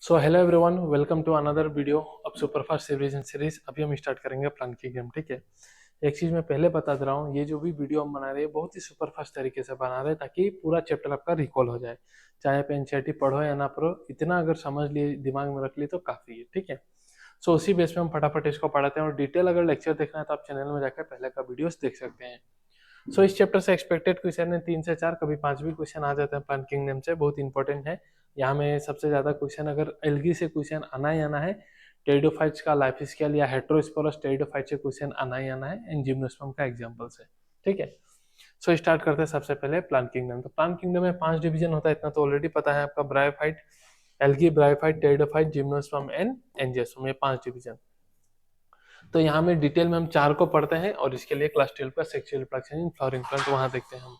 So hello everyone, welcome to another video अब superfast revision series. अभी हम start करेंगे प्लान की गेम। ठीक है, एक चीज मैं पहले बता दे रहा हूँ, ये जो भी वीडियो हम बना रहे हैं बहुत ही सुपरफास्ट तरीके से बना रहे हैं ताकि पूरा चैप्टर आपका रिकॉल हो जाए। चाहे आप एनसीईआरटी पढ़ो या ना पढ़ो, इतना अगर समझ लिए, दिमाग में रख लिए तो काफी है। ठीक है, सो उसी बेस पे हम फटाफट इसको पढ़ाते हैं और डिटेल अगर लेक्चर देखना है तो आप चैनल में जाकर पहले का वीडियोस देख सकते हैं। सो इस चैप्टर से एक्सपेक्टेड क्वेश्चन है 3 से 4, कभी 5 भी क्वेश्चन आ जाते हैं प्लांट किंगडम से, बहुत इंपॉर्टेंट है। यहाँ में सबसे ज्यादा क्वेश्चन अगर एल्गी से क्वेश्चन आना ही आना है, टेरिडोफाइट्स का लाइफ स्केल या हेट्रोस्पोरस टेरिडोफाइट से क्वेश्चन आना ही आना है, एंड जिम्नोस्पर्म का एग्जांपल से। ठीक है, सो स्टार्ट करते हैं सबसे पहले प्लांट किंगडम। तो प्लांट किंगडम में 5 डिवीजन होता है, इतना तो ऑलरेडी पता है आपका। Bryophyte, algae, bryophyte, pteridophyte, gymnosperm and angiosperm, ये 5 डिवीजन। तो यहाँ में डिटेल में हम 4 को पढ़ते हैं और इसके लिए क्लास 12 का sexual reproduction in flowering plant वहां देखते हैं हम।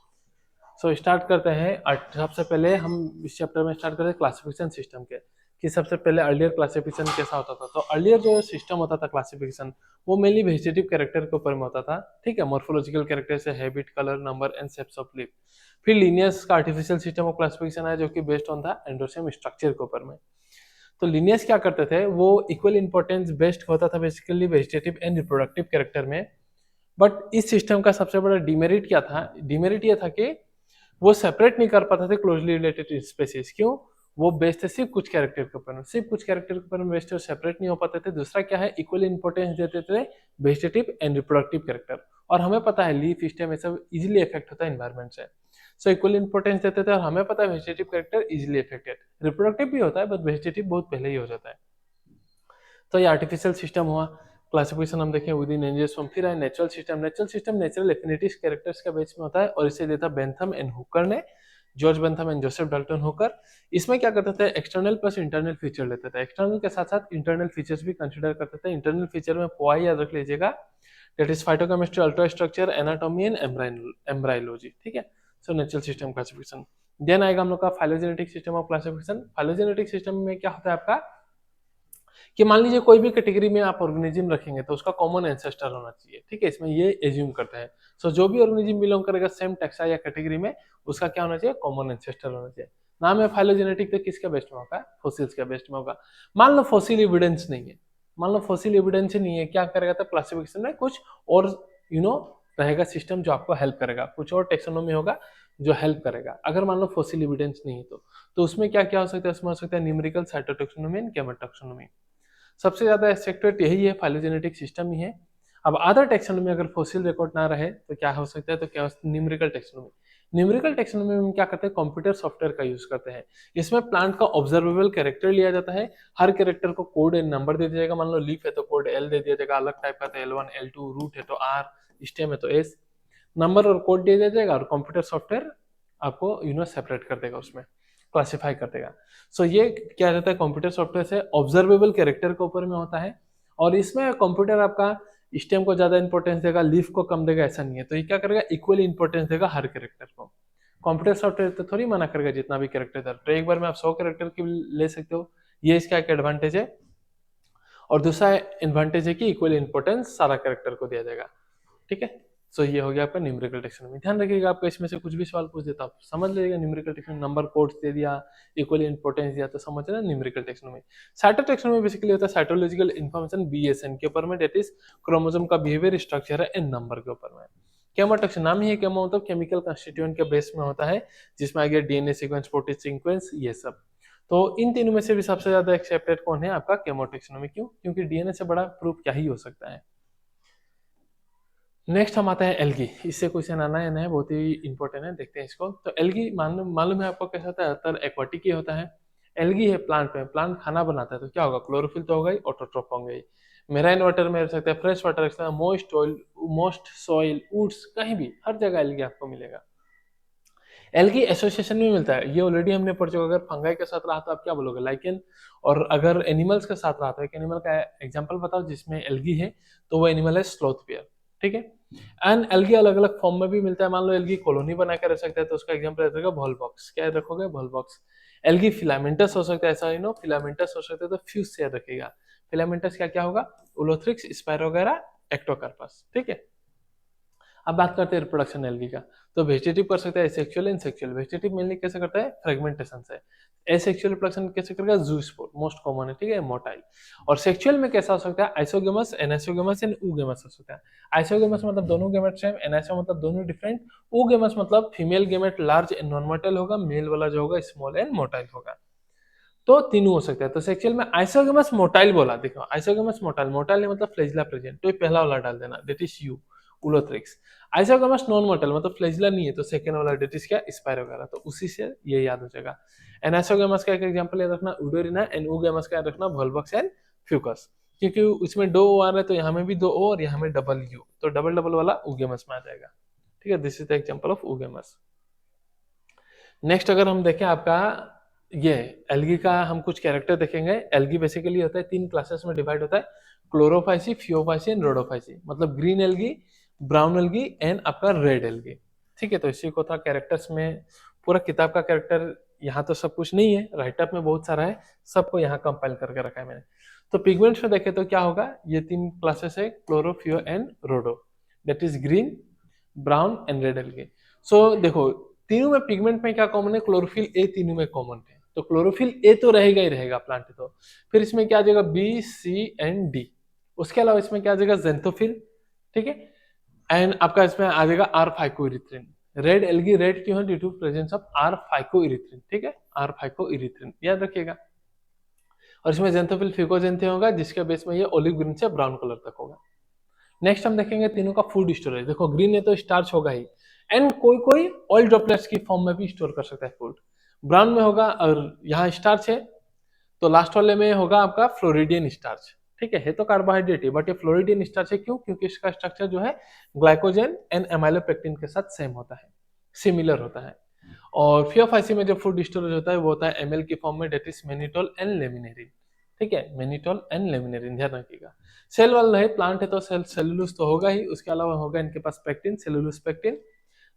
सो स्टार्ट करते हैं। सबसे पहले हम इस चैप्टर में स्टार्ट करते हैं क्लासिफिकेशन सिस्टम के, कि सबसे पहले अर्लियर क्लासिफिकेशन कैसा होता था। तो अर्लियर जो सिस्टम होता था क्लासिफिकेशन, वो मेनली वेजिटेटिव कैरेक्टर के ऊपर में होता था। ठीक है, मॉर्फोलॉजिकल कैरेक्टर से habit, colour, number and shapes of leaf. फिर लीनियस का आर्टिफिशियल सिस्टम ऑफ क्लासिफिकेशन है जो कि based on the endosome structure के ऊपर में। तो लिनियस क्या करते थे, वो इक्वल इंपॉर्टेंस बेस्ड होता था basically vegetative and reproductive character में। बट इस सिस्टम का सबसे बड़ा डिमेरिट क्या था, डिमेरिट ये था कि वो सेपरेट नहीं कर पाते थे क्लोजली रिलेटेड स्पेसीज। क्यों? वो बेस्ड थे सिर्फ कुछ कैरेक्टर के ऊपर में, सिर्फ कुछ कैरेक्टर के ऊपर में बेस्ड थे, सेपरेट नहीं हो पाते थे। दूसरा क्या है, इक्वल इंपॉर्टेंस देते थे वेजिटेटिव एंड रिप्रोडक्टिव कैरेक्टर। और हमें पता है लीफ स्टेम ये सब इजिली इफेक्ट होता है एनवायरमेंट से, सो इक्वल इंपॉर्टेंस देते थे। और हमें पता है vegetative character easily affected, reproductive भी होता है बट वेजिटेटिव बहुत पहले ही हो जाता है। तो ये आर्टिफिशियल सिस्टम हुआ। क्लासिफिकेशन हम देखें विद इन एंजियोस्पर्म। फिर है natural system. Natural system natural affinities characters के बेस में होता है और इसे देता बेंथम एंड हुकर ने, George Bentham and Joseph Dalton Hooker. इसमें क्या करते थे, एक्सटर्नल प्लस इंटरनल फीचर लेते थे। एक्सटर्नल के साथ साथ इंटरनल फीचर्स भी कंसिडर करते थे। इंटरनल फीचर में पोआई याद रख लीजिएगा, that is phytochemistry, ultrastructure, anatomy and embryology. ठीक है, so natural system classification. Then आएगा हम लोग का phylogenetic system of classification. Phylogenetic system में क्या होता है आपका, कि मान लीजिए कोई भी कैटेगरी में आप ऑर्गेनिज्म रखेंगे तो उसका कॉमन एंसेस्टर होना चाहिए। ठीक है, इसमें ये एज्यूम करते हैं। सो जो भी ऑर्गेनिज्म बिलोंग करेगा सेम टेक्सा या कैटेगरी में, उसका क्या होना चाहिए, कॉमन एंसेस्टर होना चाहिए। नाम है फाइलोजेनेटिक, तो किसका बेस्ट में होगा, फोसिल्स का बेस्ट में होगा। मान लो फोसिल एविडेंस नहीं है, मान लो फोसिल एविडेंस नहीं है, क्या करेगा, तो क्लासिफिकेशन में कुछ और रहेगा सिस्टम जो आपको हेल्प करेगा, कुछ और टेक्सोनोमी होगा जो हेल्प करेगा। अगर मान लो फोसिल एविडेंस नहीं है तो उसमें क्या क्या हो सकता है, उसमें हो सकता है न्यूमेरिकल, साइटोटैक्सोनॉमी एंड केमोटैक्सोनॉमी। सबसे ज्यादा एक्सेप्टेड यही है, फाइलोजेनेटिक सिस्टम ही है। अब अदर टेक्सोनोमी अगर फोसिल रिकॉर्ड ना रहे तो क्या हो सकता है, तो क्या न्यूमेरिकल टेक्सोनोमी। न्यूमेरिकल टेक्सोनोमी में क्या करते हैं, कंप्यूटर सॉफ्टवेयर का यूज करते हैं। इसमें प्लांट का ऑब्जर्वेबल कैरेक्टर लिया जाता है, हर कैरेक्टर को कोड एंड नंबर दे दिया जाएगा। मान लो लीफ है तो कोड एल दे दिया जाएगा, अलग टाइप का तो L1 L2, रूट है तो आर, स्टेम है तो एस। नंबर और कोड दे दिया जाएगा और कंप्यूटर सॉफ्टवेयर आपको सेपरेट कर देगा, उसमें क्लासिफाई कर देगा। सो ये क्या रहता है, कंप्यूटर सॉफ्टवेयर से ऑब्जर्वेबल कैरेक्टर के ऊपर में होता है। और इसमें कंप्यूटर आपका स्टेम को ज्यादा इंपॉर्टेंस देगा, लीफ को कम देगा, ऐसा नहीं है। तो ये क्या करेगा, इक्वली इंपॉर्टेंस देगा हर कैरेक्टर को। कंप्यूटर सॉफ्टवेयर तो थोड़ी मना करेगा जितना भी कैरेक्टर था, तो एक बार में आप 100 कैरेक्टर की ले सकते हो। ये इसका एक एडवांटेज है। और दूसरा एडवांटेज है कि इक्वल इंपॉर्टेंस सारा कैरेक्टर को दिया जाएगा। ठीक है, सो ये हो गया आपका न्यूमेरिकल टेक्सोनॉमी। ध्यान रखिएगा, आपको इसमें से कुछ भी सवाल पूछ देता, आप समझ लीजिएगा न्यूमेरिकल टेक्सोनॉमी। नंबर कोड्स दे दिया, इक्वली इंपॉर्टेंस दिया, तो समझ लेना न्यूमेरिकल टेक्सोनॉमी। साइटोटैक्सोनॉमी बेसिकली होता है साइटोलॉजिकल इन्फॉर्मेशन, बीएसएन के ऊपर में, दैट इज क्रोमोसोम का बिहेवियर, स्ट्रक्चर है एंड नंबर के ऊपर में। केमोटैक्स नाम ही है, केमो मतलब केमिकल कंस्टिट्यूएंट के बेस में होता है, जिसमें आ गया डीएनए सीक्वेंस, प्रोटीन सीक्वेंस, ये सब। तो इन तीनों में से भी सबसे ज्यादा एक्सेप्टेड कौन है, आपका केमोटैक्सोनॉमी। क्यों? क्योंकि डीएनए से बड़ा प्रूफ क्या ही हो सकता है। नेक्स्ट हम आते हैं एल्गी। इससे क्वेश्चन आना है, नहीं बहुत ही इंपॉर्टेंट है, देखते हैं इसको। तो एल्गी मालूम है आपको कैसा होता है, ज्यादातर एक्वाटिक ही होता है। एल्गी है प्लांट में, प्लांट खाना बनाता है तो क्या होगा, क्लोरोफिल तो होगा ही, ऑटोट्रोफ होंगे ही। मेराइन वाटर में रह सकता है, फ्रेश वाटर रह सकता है, moist oil, moist soil, woods, कहीं भी हर जगह एल्गी आपको मिलेगा। एल्गी एसोसिएशन में मिलता है, ये ऑलरेडी हमने पढ़ चुका। अगर फंगाई के साथ रहा तो आप क्या बोलोगे, लाइकेन। और अगर एनिमल्स के साथ रहा तो एक एनिमल का एग्जांपल बताओ जिसमें एल्गी है, तो वो एनिमल है स्लोथ बेयर। ठीक है, एंड एल्गी अलग अलग फॉर्म में भी मिलता है। मान लो एल्गी कॉलोनी बना कर रह सकता है, तो उसका एग्जांपल रहेगा भोल बॉक्स। क्या रखोगे, भोल बॉक्स। एल्गी फिलामेंटस हो सकता है, ऐसा फिलामेंटस हो सकता है, तो फ्यूज से याद रखेगा। फिलामेंटस क्या क्या होगा, उलोथ्रिक्स, स्पाइरोगेरा, एक्टोकार्पस। ठीक है, अब बात करते हैं रिप्रोडक्शन एल्गी का। तो वेजिटेटिव कर सकता है asexual and sexual. Vegetative mainly कैसे करता है, फ्रेगमेंटेशन से। एसेक्सुअल रिप्रोडक्शन कैसे करेगा, जूस्पोर, मोस्ट कॉमन है, ठीक है, मोटाइल। और सेक्सुअल में कैसा हो सकता है, आइसोगेमस, एनाइसोगेमस एंड oogamous हो सकता है। आइसोगेमस मतलब दोनों गेमेट सेम, एनाइसो मतलब दोनों डिफरेंट, oogamous मतलब female gamete large and non motile होगा, मेल वाला जो होगा स्मॉल एंड मोटाइल होगा। तो तीनों हो सकता है। तो सेक्सुअल में आइसोगेमस मोटाइल बोला, देखो आइसोगेमस मोटाइल, मोटाइल मतलब फ्लेजिला प्रेजेंट, तो ये पहला वाला डाल देना, that is U, Ulothrix. Isogamous non motile मतलब फ्लेजिला नहीं है, तो सेकंड वाला दैट इज क्या, स्पाइरो वगैरह, तो उसी से ये याद हो जाएगा। एनाइसोगेमस का एक एग्जांपल याद रखना, उडोरिना, एंड oogamous का याद रखना, वोल्वक्स एंड फ्यूकस। क्योंकि उसमें दो ओ आ रहा है, तो यहाँ में भी दो ओ और यहाँ में डबल यू, तो डबल डबल वाला oogamous में आ जाएगा, ठीक है। This is the example of oogamous। Next अगर हम देखें आपका ये एल्गी का, हम कुछ कैरेक्टर देखेंगे। एल्गी बेसिकली होता है, तीन क्लासेस में डिवाइड होता है, क्लोरोफाइसी, फियोफाइसी एंड रोडोफाइसी। मतलब green algae, brown algae and आपका रेड एल्गी, ठीक है। तो इसी को था कैरेक्टर्स में, पूरा किताब का कैरेक्टर यहाँ तो सब कुछ नहीं है, राइटअप में बहुत सारा है, सबको यहाँ कंपाइल करके रखा है मैंने। तो पिगमेंट्स में देखे तो क्या होगा, ये तीन क्लासेस है, chloro, phaeo and rhodo, that is green, brown and red algae. So देखो तीनों में पिगमेंट में क्या कॉमन है, क्लोरोफिल ए तीनों में कॉमन है, तो क्लोरोफिल ए तो रहेगा ही रहेगा प्लांट, तो फिर इसमें क्या आ जाएगा, बी, सी एंड डी। उसके अलावा इसमें क्या आ जाएगा, जेंथोफिल, ठीक है, एंड आपका इसमें आ जाएगा R phycoerythrin. Red algae red क्यों है, due to presence of R phycoerythrin, ठीक है, आर फाइकोइरिथ्रिन याद रखिएगा। और इसमें जेंथोफिल फिकोजेंथे होगा, जिसके बेस में ये ओलिव ग्रीन से ब्राउन कलर तक होगा। नेक्स्ट हम देखेंगे तीनों का फूड स्टोरेज। देखो ग्रीन है तो स्टार्च होगा ही, एंड कोई कोई ऑयल ड्रॉपलेट्स की फॉर्म में भी स्टोर कर सकता है फूड। ब्राउन में होगा, और यहाँ स्टार्च है, तो लास्ट वाले में होगा आपका फ्लोरिडियन स्टार्च, ठीक है तो कार्बोहाइड्रेट है, बट ये फ्लोरिडियन स्टार्च है क्यों, क्योंकि इसका स्ट्रक्चर जो है ग्लाइकोजन एंड एमाइलोपेक्टिन के साथ सेम होता है, सिमिलर होता है। और फियोफाइसी में जो फूड स्टोरेज होता है वो होता है एमएल की फॉर्म में, that is mannitol and laminarin, ठीक है, मेनिटोल एंड लेमिनेरिन ध्यान रखिएगा। सेल वाला है, प्लांट है तो सेल सेलुलोज तो होगा ही, उसके अलावा होगा इनके पास पेक्टिन, सेलुलोज पेक्टिन।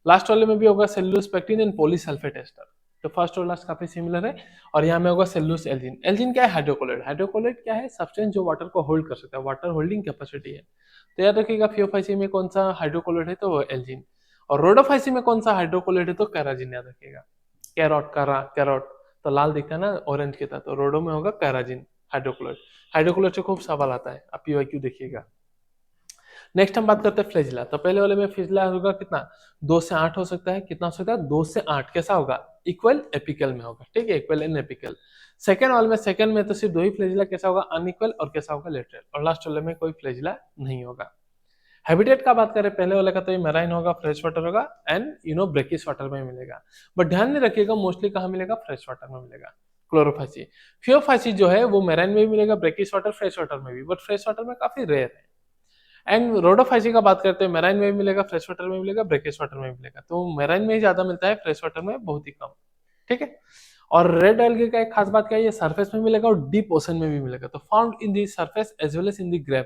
लास्ट वाले में भी होगा cellulose pectin and polysulphate ester, तो फर्स्ट और लास्ट काफी सिमिलर है। और यहाँ में होगा सेलुलोज एल्जिन। एल्जिन क्या है, हाइड्रोकोलोइड। हाइड्रोकोलोइड क्या है, सब्सटेंस जो वाटर को होल्ड कर सकता है, वाटर होल्डिंग कैपेसिटी है। तो याद रखिएगा फियोफाइसी में कौन सा हाइड्रोकोलोइड है, तो वो एल्जिन। और रोडोफाइसी में कौन सा हाइड्रोकोलोइड है, तो कैराजिन याद रखिएगा। कैरोट, कैरोट तो लाल दिखता है ना ऑरेंज के साथ, तो रोडो में होगा कैराजिन हाइड्रोक्लोराइड। हाइड्रोक्लोराइड से खूब सवाल आता है, आप पीवाईक्यू देखिएगा। नेक्स्ट हम बात करते हैं फ्लैजिला। तो पहले वाले में फ्लैजिला होगा कितना, 2 से 8 हो सकता है, कितना हो सकता है, 2 से 8। कैसा होगा, इक्वल एपिकल में होगा, ठीक है, इक्वल एंड एपिकल। सेकंड वाले में, सेकंड में तो सिर्फ 2 ही फ्लैजिला, कैसा होगा, अनइक्वल, और कैसा होगा, लेटरल। और लास्ट वाले में कोई फ्लैजिला नहीं होगा। हैबिटेट का बात करें पहले वाले का, तो ये मैराइन होगा, फ्रेश वाटर होगा, एंड ब्रेकिश वाटर में मिलेगा। बट ध्यान में रखिएगा मोस्टली कहाँ मिलेगा, फ्रेश वाटर में मिलेगा। क्लोरोफाइसी, फियोफाइसी जो है वो मैराइन में भी मिलेगा, ब्रेकिश वाटर, फ्रेश वाटर में भी, बट फ्रेश वाटर में काफी रेयर है। एंड रोडोफाइसी का बात करते हैं, मैराइन में भी मिलेगा, फ्रेश वाटर में मिलेगा, ब्रेकिश वाटर में मिलेगा, तो मैराइन में ही ज्यादा मिलता है, फ्रेश वाटर में बहुत ही कम, ठीक है। और रेड एल्गी का एक खास बात क्या है, ये सरफेस में मिलेगा और डीप ओशन में भी मिलेगा, तो found in the surface as well as in the grave,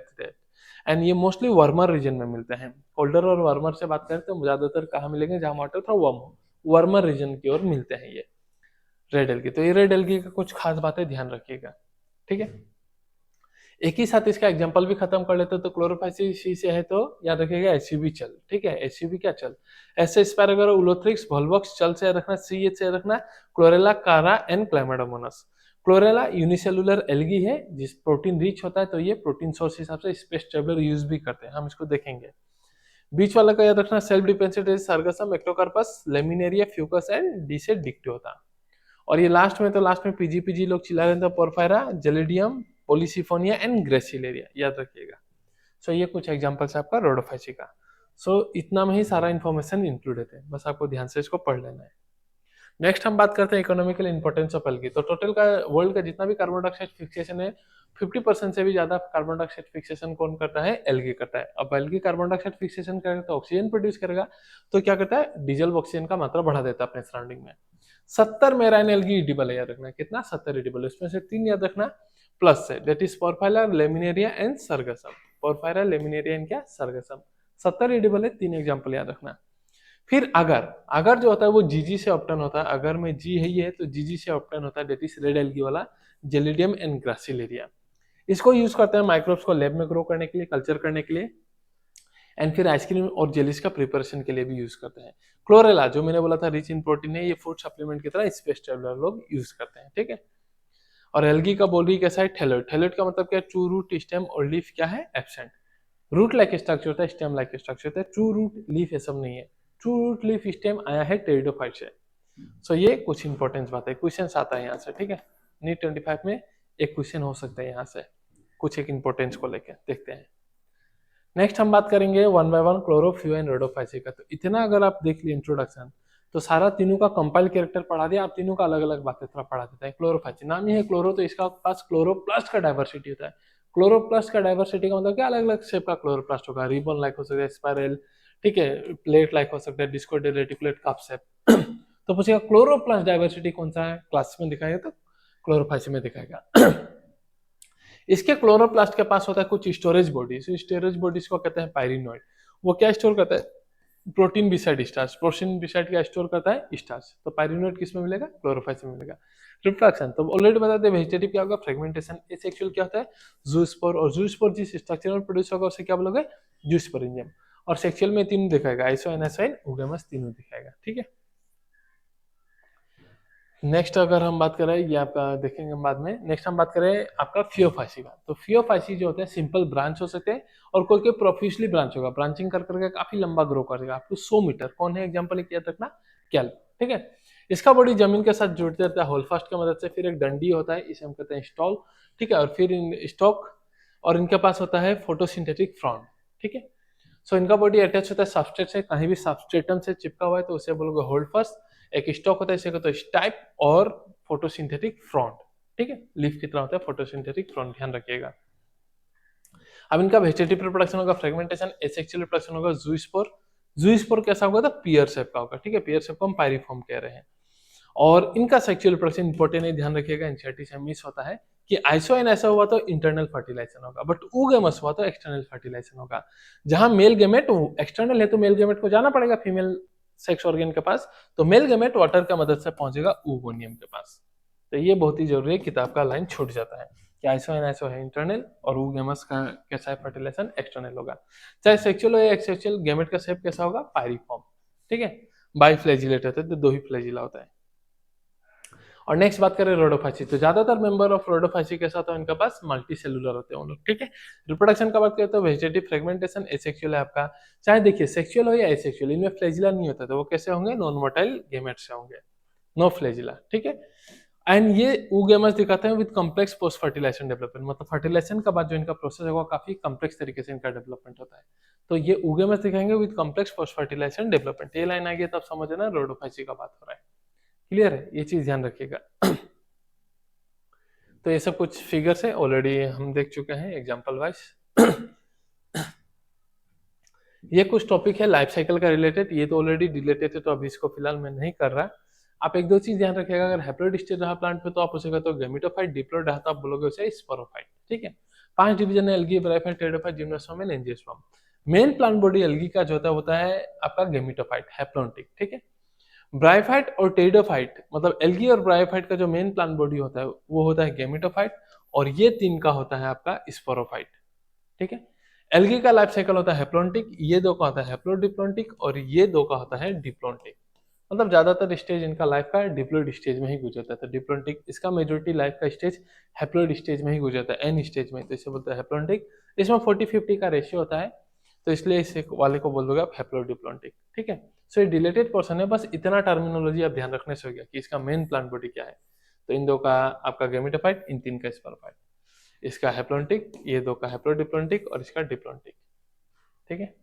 and ये मोस्टली वार्मर रीजन में मिलते हैं। कोल्डर और वार्मर से बात करें तो ज्यादातर कहाँ मिलेंगे, जहां वाटर थोड़ा वार्म हो, वार्मर रीजन की ओर मिलते हैं ये रेड एल्गी। तो ये रेड एल्गी का कुछ खास बातें ध्यान रखिएगा, ठीक है। एक ही साथ इसका एग्जांपल भी खत्म कर लेते, तो क्लोरोफाइसी से है तो याद रखिएगा एसयूवी चल, ठीक है, एसयूवी क्या चल, ऐसे स्पैरागोरा, उलोथ्रिक्स, वोल्वॉक्स चल से रखना, सीएच से रखना, क्लोरेला, कारा and Chlamydomonas. Chlorella unicellular algae है, जिस प्रोटीन रिच होता है, तो ये प्रोटीन सोर्स हिसाब से स्पेस ट्रेवलर यूज भी करते हैं, हम इसको देखेंगे। बीच वाला का याद रखना, self dependent Sargassum, Ectocarpus, Laminaria, Fucus and D से डिक्टियोटा। और ये लास्ट में, तो लास्ट में पीजी लोग चिल्ला रहे थे, पोरफायरा, जेलिडियम, पोलिसिफोनिया एंड ग्रेसिलेरिया याद रखिएगा। सो ये कुछ एग्जांपल्स है आपका रोडोफाइसी का। सो इतना में ही सारा इन्फॉर्मेशन इंक्लूडेड है, बस आपको ध्यान से इसको पढ़ लेना है। नेक्स्ट हम बात करते हैं इकोनॉमिकल इंपोर्टेंस ऑफ एल्गी। तो टोटल का वर्ल्ड का जितना भी कार्बन डाइऑक्साइड फिक्सेशन है, 50% से भी ज्यादा कार्बन डाइऑक्साइड फिक्सेशन कौन करता है, एल्गी करता है। अब एल्गी कार्बन डाइऑक्साइड फिक्सेशन करेगा तो ऑक्सीजन प्रोड्यूस करेगा, तो क्या करता है, डीजल ऑक्सीजन का मात्रा बढ़ा देता है अपने सराउंडिंग में। 70 मेराइन एल्गी इडिबल है, याद रखना कितना, 70 इडिबल, इसमें से 3 याद रखना प्लस से, that is Porphyra, Laminaria and Sargassum. Porphyra, Laminaria and क्या, सर्गसम। 70 इडिबल है, 3 एग्जांपल याद रखना। फिर अगर जो होता है वो जीजी से ऑप्टन होता है, अगर में जी है ये, तो जीजी से ऑप्टन होता है, दैट इज रेड एल्गी वाला, जेलिडियम एंड ग्रासिलेरिया। इसको यूज करते हैं माइक्रोब्स को लैब में ग्रो करने के लिए, कल्चर करने के लिए। एंड फिर आइसक्रीम और जेलीज का प्रिपरेशन के लिए भी यूज करते हैं। क्लोरेला जो मैंने बोला था रिच इन प्रोटीन है, ये फूड सप्लीमेंट की तरह स्पेस ट्रैवलर लोग यूज करते हैं, ठीक है। और एल्गी का बोल रही कैसा है, थैलोइड। थैलोइड का मतलब क्या है, ट्रू रूट स्टेम और लीफ क्या है, एब्सेंट। रूट लाइक स्ट्रक्चर होता है, स्टेम लाइक स्ट्रक्चर होता है, ट्रू रूट लीफ ये सब नहीं है। ट्रू रूट लीफ स्टेम आया है टेरिडोफाइट से। सो ये कुछ इंपॉर्टेंस बात है, क्वेश्चन आता है यहाँ से, ठीक है। नीट 25 में एक क्वेश्चन हो सकता है यहाँ से, कुछ एक इंपॉर्टेंस को लेकर देखते हैं। नेक्स्ट हम बात करेंगे one by one chlorophyceae and rhodophyceae का। तो इतना अगर आप देख लिए इंट्रोडक्शन, तो सारा तीनों का कंपाइल कैरेक्टर पढ़ा दिया, आप तीनों का अलग अलग बातें थोड़ा पढ़ा देता है। क्लोरोफाइसी नाम ही है क्लोरो, तो इसका पास क्लोरोप्लास्ट का डाइवर्सिटी होता है। क्लोरोप्लास्ट का डाइवर्सिटी का मतलब क्या, अलग अलग शेप का क्लोरोप्लास्ट होगा, रिबन लाइक हो सकता है, स्पाइरल, ठीक है, प्लेट लाइक हो सकता है, डिस्कोइडेड रेटिकुलेट कप शेप। तो पूछेगा क्लोरोप्लास्ट डाइवर्सिटी कौन सा है, क्लास में दिखाएगा तो क्लोरोफाइसी में दिखाएगा। इसके क्लोरोप्लास्ट के पास होता है कुछ स्टोरेज बॉडीज, स्टोरेज बॉडीज को कहते हैं पायरिनोइड। वो क्या स्टोर करता है, protein beside starch. Protein beside क्या स्टोर करता है, स्टार्च। तो पायरिनोइड किस में मिलेगा, क्लोरोफाइसी में मिलेगा। रिफ्रैक्शन तो ऑलरेडी बताते हैं, वेजिटेटिव क्या होगा, फ्रेगमेंटेशन। एसेक्सुअल क्या होता है, जूस्पोर। और जूस्पोर जिस स्ट्रक्चर में प्रोड्यूस होगा उसे क्या बोलोगे, जूस्पोरेंजियम। और सेक्सुअल में तीनों दिखाएगा, आइसो एनासाइन ओगेमस, तीनों दिखाएगा, ठीक है। नेक्स्ट अगर हम बात करें, ये आपका देखेंगे हम बाद में। नेक्स्ट हम बात करें आपका फियोफाइसी का। तो फियोफाइसी जो होते हैं सिंपल ब्रांच हो सकते हैं, और कोई कोई प्रोफिशियली ब्रांच होगा, ब्रांचिंग कर करके काफी लंबा ग्रो करेगा, अप टू 100 मीटर। कौन है एग्जांपल याद रखना, कैल्प, ठीक है। इसका बॉडी जमीन के साथ जुड़ते रहता है होल्डफास्ट की मदद से। फिर एक डंडी होता है, इसे हम कहते हैं स्टॉल, ठीक है। और फिर स्टॉक, और इनके पास होता है फोटोसिंथेटिक फ्रॉन्ट, ठीक है। सो इनका बॉडी अटैच होता है सबस्ट्रेट से, कहीं भी सबस्ट्रेटम से चिपका हुआ है तो उसे बोलोगे होल्ड फर्स्ट। एक स्टॉक होता है, इसे कहते हैं स्टाइप, और फोटोसिंथेटिक फ्रंट, ठीक है। लीफ की तरह होता है फोटोसिंथेटिक फ्रंट, ध्यान रखिएगा। अब इनका वेजिटेटिव रिप्रोडक्शन होगा, फ्रेगमेंटेशन, एसेक्सुअल रिप्रोडक्शन होगा, जूस्पोर। जूस्पोर कैसा होगा, तो पियर शेप का होगा, ठीक है। पियर शेप को हम पायरिफॉर्म कह रहे हैं। और इनका सेक्सुअल रिप्रोडक्शन इंपॉर्टेंट है, ध्यान रखिएगा, एनसीईआरटी से मिस होता है कि आइसोएन ऐसा हुआ तो इंटरनल फर्टिलाइजेशन होगा, बट oogamous हुआ तो एक्सटर्नल फर्टिलाइजेशन होगा। जहां मेल गेमेट एक्सटर्नल है तो मेल गेमेट को जाना पड़ेगा फीमेल सेक्स ऑर्गन के पास, तो मेल गेमेट वाटर का मदद से पहुंचेगा oogoनियम के पास। तो ये बहुत ही जरूरी है, किताब का लाइन छूट जाता है कि आइसोएन ऐसा है इंटरनल, और oogamous का कैसा है फर्टिलाइजेशन, एक्सटर्नल होगा। चाहे सेक्सुअल हो या एक्सेक्सुअल, गेमेट का शेप कैसा होगा, पायरिफॉर्म, ठीक है। बाइफ्लैजिलेट होता है, तो दो ही फ्लैजिला होता है। और नेक्स्ट बात करें रोडोफाइसी, तो ज्यादातर मेंबर ऑफ रोडोफाइसी के साथ इनके पास मल्टी सेलुलर होते हैं उन लोग, ठीक है। रिप्रोडक्शन का बात करें तो वेजिटेटिव, फ्रेगमेंटेशन, एसेक्सुअल है आपका। चाहे देखिए सेक्सुअल हो या एसेक्सुअल, इनमें फ्लैजिला नहीं होता, तो वो कैसे होंगे, नॉन मोटाइल गेमेट से होंगे, नो फ्लैजिला, ठीक है। एंड ये oogamous दिखाते हैं with complex post fertilisation development, मतलब फर्टिलाइजेशन का बाद जो इनका प्रोसेस होगा काफी कॉम्प्लेक्स तरीके से इनका डेवलपमेंट होता है। तो ये oogamous दिखाएंगे with complex post fertilisation development. ये लाइन आ गई तब समझना रोडोफाइसी का बात हो रहा है, क्लियर है, ये चीज ध्यान रखिएगा। तो ये सब कुछ फिगर्स है, ऑलरेडी हम देख चुके हैं एग्जांपल वाइज। ये कुछ टॉपिक है लाइफ साइकिल का रिलेटेड, ये तो ऑलरेडी रिलेटेड है, तो अभी इसको फिलहाल मैं नहीं कर रहा। आप एक दो चीज ध्यान रखिएगा, अगर हैप्लोइड स्टेज रहा प्लांट पे तो आप उसे कहते हो गैमेटोफाइट, डिप्लॉइड रहा तो आप बोलोगे उसे स्पोरोफाइट, ठीक है। 5 डिवीजन है, algae, bryophyte, pteridophyte, gymnosperm and angiosperm. Main plant body algae का जो होता है आपका गैमेटोफाइट, हैप्लॉन्टिक, ठीक है। ब्रायोफाइट और टेरिडोफाइट, मतलब एल्गी और ब्रायोफाइट का जो मेन प्लांट बॉडी होता है वो होता है गैमेटोफाइट, और ये तीन का होता है आपका स्पोरोफाइट, ठीक है। एल्गी का लाइफ साइकिल होता है हैप्लॉन्टिक, ये दो का होता है हैप्लोडिप्लॉन्टिक, और ये दो का होता है डिप्लॉन्टिक। मतलब ज्यादातर स्टेज इनका लाइफ का डिप्लॉइड स्टेज में ही गुजरता है, तो डिप्लॉन्टिक इसका मेजोरिटी लाइफ का स्टेज हैप्लॉइड स्टेज में ही गुजरता है, एन स्टेज में, तो इसे बोलते हैं हैप्लॉन्टिक। इसमें 40-50 का रेशियो होता है, तो इसलिए इस वाले को बोल दोगे आप हैप्लोडिप्लॉन्टिक, ठीक है। सो ये डिलेटेड पोर्शन है, बस इतना टर्मिनोलॉजी आप ध्यान रखने से हो गया कि इसका मेन प्लांट बॉडी क्या है। तो इन दो का आपका गैमेटोफाइट, इन तीन का स्पोरोफाइट, इसका हैप्लॉन्टिक, ये दो का हैप्लोडिप्लॉन्टिक, और इसका डिप्लॉन्टिक, ठीक है।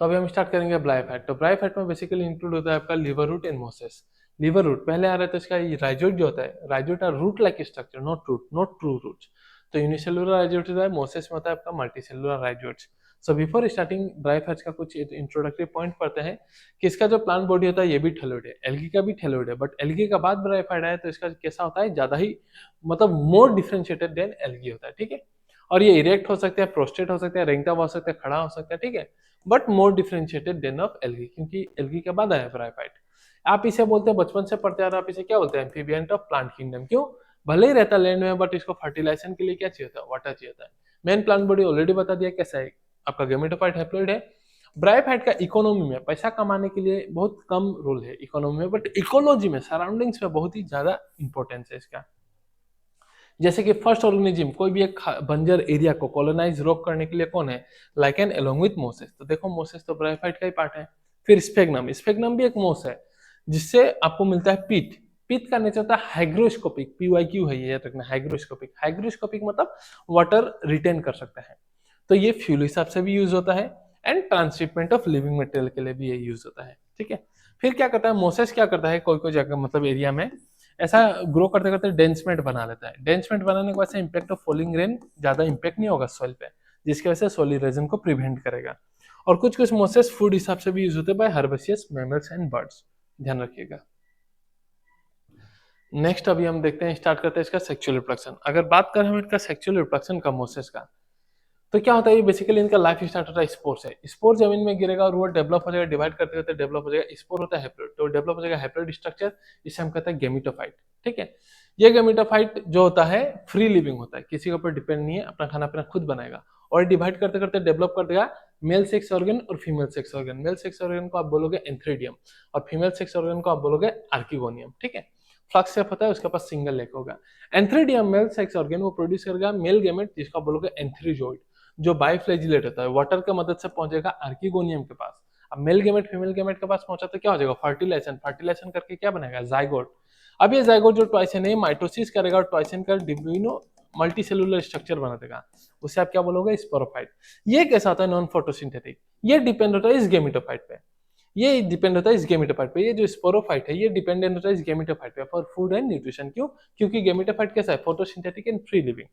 तो अभी हम स्टार्ट करेंगे ब्रायोफाइट। तो ब्रायोफाइट में बेसिकली इंक्लूड होता है आपका liverwort and mosses. Liverwort पहले आ रहा है, तो इसका राइजोट जो होता है, rhizoid are root like structure, not root, not true root. तो यूनिसेलुलर राइजोट होता है, मोसेस में होता है आपका multicellular rhizoid. So before starting bryophytes का कुछ इंट्रोडक्टरी पॉइंट पढ़ते हैं कि इसका जो प्लांट बॉडी होता है ये भी थैलोइड है, एल्गी का भी थैलोइड है, बट एल्गी का बाद ब्रायोफाइट आया तो इसका कैसा होता है, ज्यादा ही मतलब मोर डिफरेंशिएटेड देन एल्गी होता है, ठीक है। और ये इरेक्ट हो सकते हैं, प्रोस्टेट हो सकते हैं, रेंगटा हो सकता है, खड़ा हो सकता है, ठीक है, but more differentiated than of algae, क्योंकि एल्गी के बाद आया ब्रायोफाइट। आप इसे बोलते हैं, बचपन से पढ़ते आ रहे, आप इसे क्या बोलते हैं, एम्फीबियंट ऑफ प्लांट किंगडम। क्यों, भले ही रहता लैंड में, बट इसको फर्टिलाइजेशन के लिए क्या चाहिए होता है, वाटर चाहिए होता है। मेन प्लांट बॉडी ऑलरेडी बता दिया कैसा है, आपका गेमेटोफाइट हैप्लॉइड है। ब्रायोफाइट का इकोनॉमी में, पैसा कमाने के लिए बहुत कम रोल है इकोनॉमी में, बट इकोलॉजी में, सराउंडिंग्स में बहुत ही ज्यादा इंपॉर्टेंस है इसका। जैसे कि फर्स्ट ऑर्गेनिज्म, कोई भी एक बंजर एरिया को कॉलोनाइज रोक करने के लिए कौन है? Lichen along with Moses. तो देखो मोसेस तो ब्रायोफाइट का ही पार्ट है। फिर स्फेग्नम, स्फेग्नम भी एक मोस है जिससे आपको मिलता है पीट। पीट का नेचर होता है हाइग्रोस्कोपिक, पीवाईक्यू है ये रखना, हाइग्रोस्कोपिक। हाइग्रोस्कोपिक मतलब वाटर रिटेन कर सकता है। तो ये फ्यूल हिसाब से भी यूज होता है and transshipment of living material के लिए भी ये यूज होता है, ठीक है। फिर क्या करता है मोसेस, क्या करता है कोई कोई जगह मतलब एरिया में ऐसा ग्रो करते करते डेंसमेंट बना लेता है। डेंसमेंट बनाने के वजह से इम्पैक्ट ऑफ फॉलिंग रेन ज्यादा इम्पैक्ट नहीं होगा सॉइल पे, जिसकी वजह से सॉइल इरोजन को प्रिवेंट करेगा। और कुछ कुछ मोसेस फूड हिसाब से भी यूज होते हैं by herbaceous mammals and birds, ध्यान रखिएगा। नेक्स्ट अभी हम देखते हैं, स्टार्ट करते हैं इसका सेक्सुअल रिप्रोडक्शन। अगर बात करें हम इसका सेक्सुअल रिप्रोडक्शन का मोसेस का, तो क्या होता है, ये बेसिकली इनका लाइफ स्टार्ट होता है स्पोर से। स्पोर जमीन में गिरेगा और वो डेवलप हो जाएगा, डिवाइड करते करते डेवलप हो जाएगा। स्पोर होता है हैप्लॉइड, तो डेवलप हो जाएगा हैप्लॉइड स्ट्रक्चर, इसे हम कहते हैं गेमिटोफाइट, ठीक है। ये गेमिटोफाइट जो होता है फ्री लिविंग होता है, किसी के ऊपर डिपेंड नहीं है, अपना खाना पीना खुद बनाएगा और डिवाइड करते करते डेवलप कर देगा मेल सेक्स ऑर्गन और female sex organ. Male sex organ को आप बोलोगे एंथ्रेडियम और फीमेल सेक्स ऑर्गन को आप बोलोगे आर्किगोनियम, ठीक है। फ्लक्स शेप होता है, उसके पास सिंगल लेग होगा। एंथ्रेडियम मेल सेक्स ऑर्गन वो प्रोड्यूस करेगा मेल गेमेट, जिसको आप बोलोगे एंथ्रीजोइड, जो बाइफ्लैजिलेट होता है, वाटर की मदद से पहुंचेगा आर्किगोनियम के पास। अब मेल गेमेट फीमेल गेमेट के पास पहुंचा तो क्या हो जाएगा, फर्टिलाइजेशन, फर्टिलाइजेशन करके क्या बनेगा, जाइगोट। अब ये जाइगोट जो ट्वाइसन है माइटोसिस करेगा और ट्वाइसन का डिब्यूनो मल्टी सेलुलर स्ट्रक्चर बना देगा, उसे आप क्या बोलोगे, स्पोरोफाइट। ये कैसा होता है, नॉन फोटोसिंथेटिक। ये डिपेंड होता है इस गेमिटोफाइट पे, ये डिपेंड होता है इस गेमिटोफाइट पे। ये जो स्पोरोफाइट है ये डिपेंडेंट होता है इस गेमिटोफाइट पे फॉर फूड एंड न्यूट्रिशन। क्यों? क्योंकि गेमिटोफाइट कैसा है, photosynthetic and free living.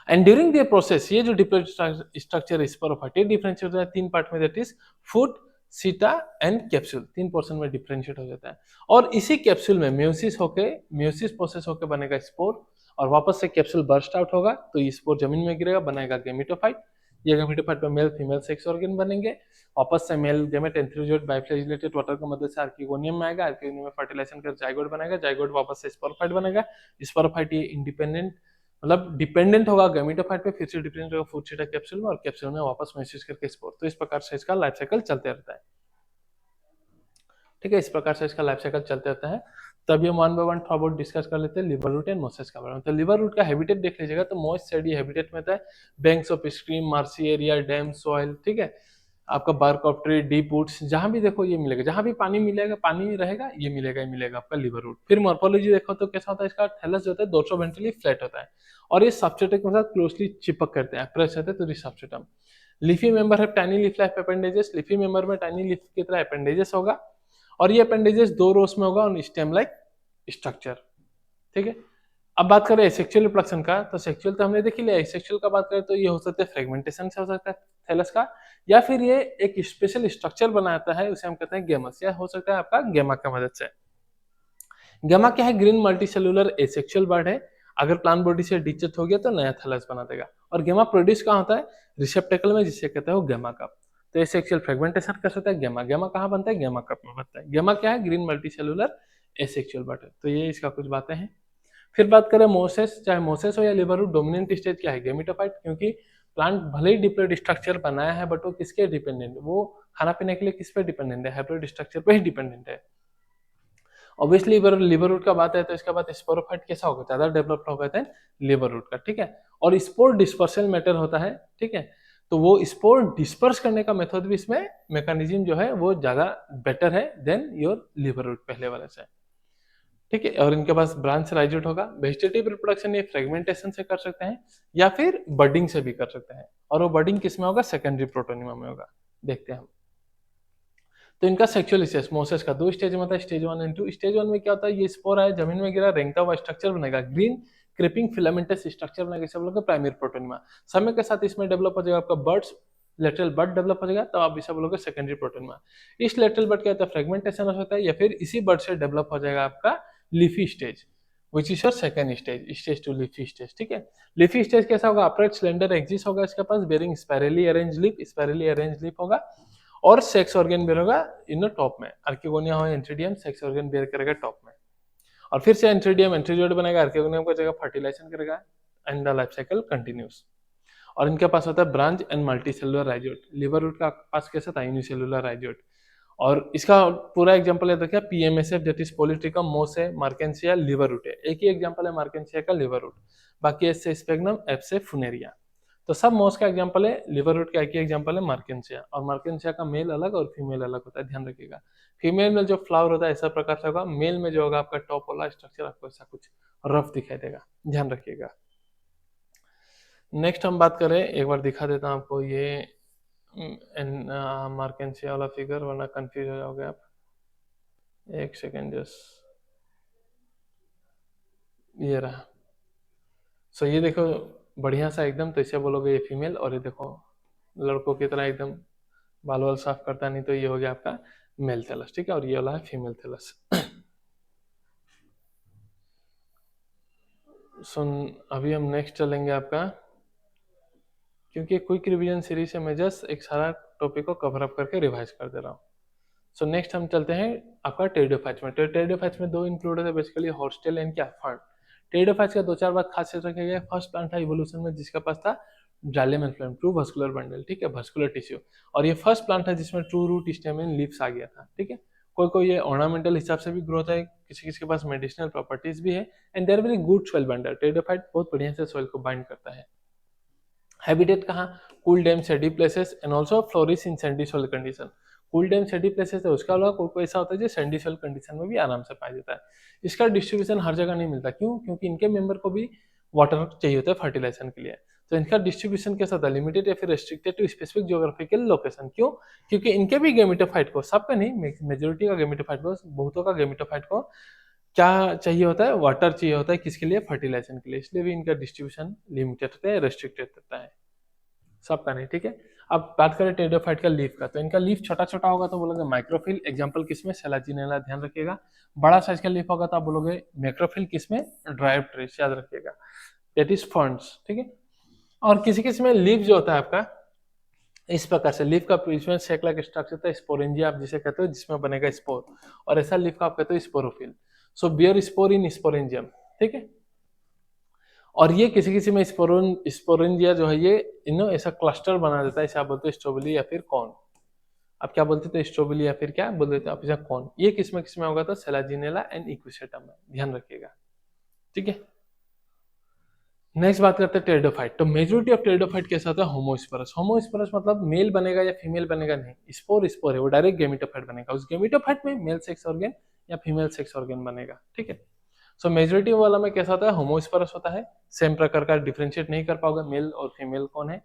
And during the process ये जो डिप्लॉइड स्ट्रक्चर है स्पोरोफाइट, ये डिफरेंशिएट होता है तीन पार्ट में, दैट इज फूड, सीटा एंड कैप्सूल, तीन पोर्शन में डिफरेंशिएट हो जाता है। और इसी कैप्सूल में म्यूसिस होके, म्यूसिस प्रोसेस होके बनेगा स्पोर, और वापस से कैप्सूल बर्स्ट आउट होगा तो ये स्पोर जमीन में गिरेगा, बनाएगा गेमिटोफाइट। ये गेमिटोफाइट में मेल फीमेल सेक्स ऑर्गन बनेंगे, वापस से मेल गेमेट एंथ्रीजोइड बाइफ्लैजिलेटेड वाटर की मदद से आर्किगोनियम में आएगा, आर्किगोनियम में फर्टिलाइजेशन कर जाइगोट बनेगा, जाइगोट वापस से स्पोरोफाइट बनेगा। स्पोरोफाइट ये इंडिपेंडेंट मतलब डिपेंडेंट होगा गेमिटोफाइट पे, फिर से डिपेंडेंट होगा फूड सीटा कैप्सूल में, और कैप्सूल में वापस मैसेज करके स्पोर। तो इस प्रकार से इसका लाइफ साइकिल चलते रहता है, ठीक है। इस प्रकार से इसका लाइफ साइकिल चलते रहता है। तभी हम वन बाय वन थोड़ा बहुत डिस्कस कर लेते हैं लिवर रूट एंड मोसेस के बारे में। तो लिवर रूट का हैबिटेट देख लीजिएगा, तो मॉइस्ट सैडी हैबिटेट में होता है banks of stream, marshy area, dam, soil, ठीक है। आपका bark of tree, deep woods, जहां भी देखो ये मिलेगा, जहां भी पानी मिलेगा, पानी रहेगा, ये मिलेगा ही मिलेगा आपका लिवर रूट। फिर मॉर्फोलॉजी देखो तो कैसा होता है इसका, थैलस जो होता है डोर्सोवेंट्रली फ्लैट होता है और ये सबस्ट्रेटम के साथ क्लोजली चिपक करते हैं, प्रेस रहते हैं तो सबस्ट्रेटम। लीफी मेंबर है tiny leaf life appendages, leafy member में टाइनी लीफ की तरह अपेंडेजेस होगा और ये अपेंडेजेस दो रोस में होगा और स्टेम लाइक स्ट्रक्चर, ठीक है। अब बात करें सेक्सुअल रिप्रोडक्शन का, तो सेक्सुअल तो हमने देख ही लिया। सेक्सुअल का बात करें तो ये हो सकता है फ्रेगमेंटेशन से हो सकता है थैलस का, या फिर ये एक स्पेशल स्ट्रक्चर बनाता है, उसे हम कहते हैं गेमस, या हो सकता है आपका गेमा की मदद से। गेमा क्या है, ग्रीन मल्टीसेलुलर एसेक्सुअल बर्ड है। अगर प्लांट बॉडी से डिचेट हो गया तो नया थैलस बना देगा। और गेमा प्रोड्यूस कहाँ होता है, रिसेप्टेकल में, जिसे कहते हैं गेमा कप। तो एसेक्सुअल फ्रेगमेंटेशन कैसे होता है, गेमा, गेमा कहाँ बनता है, गेमा कप में बनता है। गेमा क्या है, ग्रीन मल्टीसेलुलर एसेक्सुअल बर्ड है। तो ये इसका कुछ बातें हैं। फिर बात करें मोसेस, चाहे मोसेस हो या लिवर रूट, डोमिनेंट स्टेज क्या है, गेमिटोफाइट। क्योंकि प्लांट भले ही डिप्लॉइड स्ट्रक्चर बनाया है, बट वो किसके डिपेंडेंट, वो खाना पीने के लिए किस पे डिपेंडेंट है, हैप्लॉइड स्ट्रक्चर पे ही डिपेंडेंट है। ऑब्वियसली लिवर रूट का बात है तो इसके बाद स्पोरोफाइट कैसा होगा, ज्यादा डेवलप्ड होगा था लिवर रूट का, ठीक है। और स्पोर डिस्पर्सल मैटर होता है, ठीक है। तो वो स्पोर डिस्पर्स करने का मेथड भी इसमें, मैकेनिज्म जो है वो ज्यादा बेटर है देन योर लिवर रूट पहले वाले से, ठीक है। और इनके पास ब्रांच राइजेट होगा। वेजिटेटिव रिप्रोडक्शन ये फ्रेगमेंटेशन से कर सकते हैं या फिर बडिंग से भी कर सकते हैं, और वो बडिंग किस में होगा, सेकेंडरी प्रोटोनिमा में होगा, देखते हैं हम। तो इनका सेक्सुअल स्टेज मोसेस का दो स्टेज में होता है, स्टेज 1 एंड 2। स्टेज 1 में क्या होता है, ये स्पोर आया, जमीन में गिरा, रेंगता हुआ स्ट्रक्चर बनेगा, ग्रीन क्रिपिंग फिलामेंटस स्ट्रक्चर बनेगा, इसे बोलोगे प्राइमरी प्रोटोनिमा। समय के साथ इसमें डेवलप हो जाएगा आपका बर्ड्स, लेटरल बर्ड डेवलप हो जाएगा, तब आप इसे बोलोगे सेकेंडरी प्रोटोनिमा। इस लेटरल बर्ड क्या होता है, फ्रेगमेंटेशन हो सकता है, या फिर इसी बर्ड से डेवलप हो जाएगा आपका leafy stage, which is your second stage, stage 2 leafy stage, ठीक है। लीफी स्टेज कैसा होगा, अपराइट स्लेंडर एक्सिस होगा इसके पास, bearing spirally arrange leaf, spirally arrange leaf होगा, और सेक्स ऑर्गन बेयर होगा इन टॉप में, आर्किगोनिया हो एंट्रीडियम, सेक्स ऑर्गन बेयर करेगा टॉप में। और फिर से एंट्रीडियम एंट्रीजोइड बनेगा, आर्किगोनियम को जगह फर्टिलाइजेशन करेगा, and the life cycle continues. और इनके पास होता है branch and multi cellular rhizoid. Liverwort का पास कैसा था, यूनिसेलुलर राइजोट। और इसका पूरा एग्जांपल है देखिए पीएमएसएफ दैट इज पॉलीट्रिकम मोस है, मार्केंसिया लिवर रूट है, एक ही एग्जांपल है मार्केंसिया का लिवर रूट। बाकी एस से स्पेगनम, एफ से फुनेरिया। तो सब मोस का एग्जांपल है, लिवर रूट का एक ही एग्जांपल है मार्केंसिया। और मार्केंसिया का मेल अलग और फीमेल अलग होता है, ध्यान रखिएगा। फीमेल में जो फ्लावर होता है ऐसा प्रकार से होगा, मेल में जो होगा आपका टॉप वाला स्ट्रक्चर आपको ऐसा कुछ रफ दिखाई देगा, ध्यान रखिएगा। नेक्स्ट हम बात करें, एक बार दिखा देता हूं आपको ये मार्केंसिया वाला फिगर, वरना कंफ्यूज हो जाओगे आप। एक सेकेंड जस्ट, ये रहा। सो ये देखो बढ़िया सा एकदम, तो इसे बोलोगे ये फीमेल। और ये देखो लड़कों की तरह एकदम बाल वाल साफ करता नहीं, तो ये हो गया आपका मेल थैलस, ठीक है। और ये वाला है फीमेल थैलस। सुन, अभी हम नेक्स्ट चलेंगे आपका, क्योंकि क्विक रिवीजन सीरीज से मैं जस्ट एक सारा टॉपिक को कवर अप करके रिवाइज कर दे रहा हूँ। सो नेक्स्ट हम चलते हैं आपका टेरिडोफाइट्स में। टेरिडोफाइट्स में दो इंक्लूड है बेसिकली, हॉर्स्टेल एंड क्या फर्न। टेरिडोफाइट्स का दो चार बात खासियत रखे गए। फर्स्ट प्लांट था इवोल्यूशन में जिसका पास था xylem and phloem, true vascular bundle, ठीक है, वस्कुलर टिश्यू। और ये फर्स्ट प्लांट है जिसमें true root, stem and leaves आ गया था, ठीक है। कोई कोई ये ऑर्नामेंटल हिसाब से भी ग्रोथ है, किसी किसी के पास मेडिसिनल प्रॉपर्टीज भी है। And they're very good soil binder, pteridophyte बहुत बढ़िया से सॉइल को बाइंड करता है। हैबिटेट कहाँ, cool dam सैडी places and also flourish in Sandy soil condition. Cool dam सैडी places है, उसका अलावा कोई कोई ऐसा होता है जो सैंडी सॉइल कंडीशन में भी आराम से पाया जाता है। इसका डिस्ट्रीब्यूशन हर जगह नहीं मिलता, क्यों? क्योंकि इनके मेंबर को भी वाटर चाहिए होता है फर्टिलाइजेशन के लिए। तो इनका डिस्ट्रीब्यूशन कैसा होता है, लिमिटेड या फिर restricted to specific geographical location. क्यों? क्योंकि इनके भी गेमिटोफाइट को, सबका नहीं, मेजोरिटी का गेमिटोफाइट को, बहुतों का गेमिटोफाइट को क्या चाहिए होता है, वाटर चाहिए होता है, किसके लिए? फर्टिलाइजेशन के लिए। इसलिए भी इनका डिस्ट्रीब्यूशन लिमिटेड होता है, रेस्ट्रिक्टेड होता है, सबका नहीं, ठीक है। अब बात करें टेरिडोफाइट का लीफ का, तो इनका लीफ छोटा छोटा होगा तो बोलोगे माइक्रोफिल, एग्जांपल किसमें? सेलाजिनेला, ध्यान रखिएगा। बड़ा साइज का लीफ होगा तो आप बोलोगे मैक्रोफिल, किसमें? ड्रायोप्टेरिस, याद रखिएगा, दैट इज फर्न्स, ठीक है। और किसी किसी में लीफ जो होता है आपका इस प्रकार से, लीफ का बीच में सेक लाइक स्ट्रक्चर होता है, स्पोरेंजिया आप जिसे कहते हो, जिसमें बनेगा स्पोर। और ऐसा लीफ का आप कहते हो स्पोरोफिल। सो बियर स्पोर इन स्पोरेंजियम, ठीक है। और ये किसी किसी में स्पोरेंजिया जो है ये इन ऐसा क्लस्टर बना देता है, इसे आप बोलते हो स्ट्रोबिली या फिर कॉर्न। आप क्या बोलते थे, स्ट्रोबिली या फिर क्या बोल देते आप इसे, कॉर्न। ये किसमें होगा तो सेलाजिनेला एंड इक्विसेटम में, ध्यान रखिएगा, ठीक है। नेक्स्ट बात करते हैं टेरिडोफाइट। तो मेजोरिटी ऑफ टेरिडोफाइट कैसा होता है? होमोस्पोरस। होमोस्पोरस मतलब मेल बनेगा या फीमेल बनेगा नहीं, स्पोर स्पोर है, वो डायरेक्ट गेमिटोफाइट बनेगा। उस गेमिटोफाइट में मेल सेक्स ऑर्गन या फीमेल सेक्स ऑर्गन बनेगा, ठीक है। सो मेजोरिटी वाला में कैसा होता है? होमोस्पोरस होता है। सेम प्रकार का डिफरेंशिएट नहीं कर पाओगे मेल और फीमेल कौन है,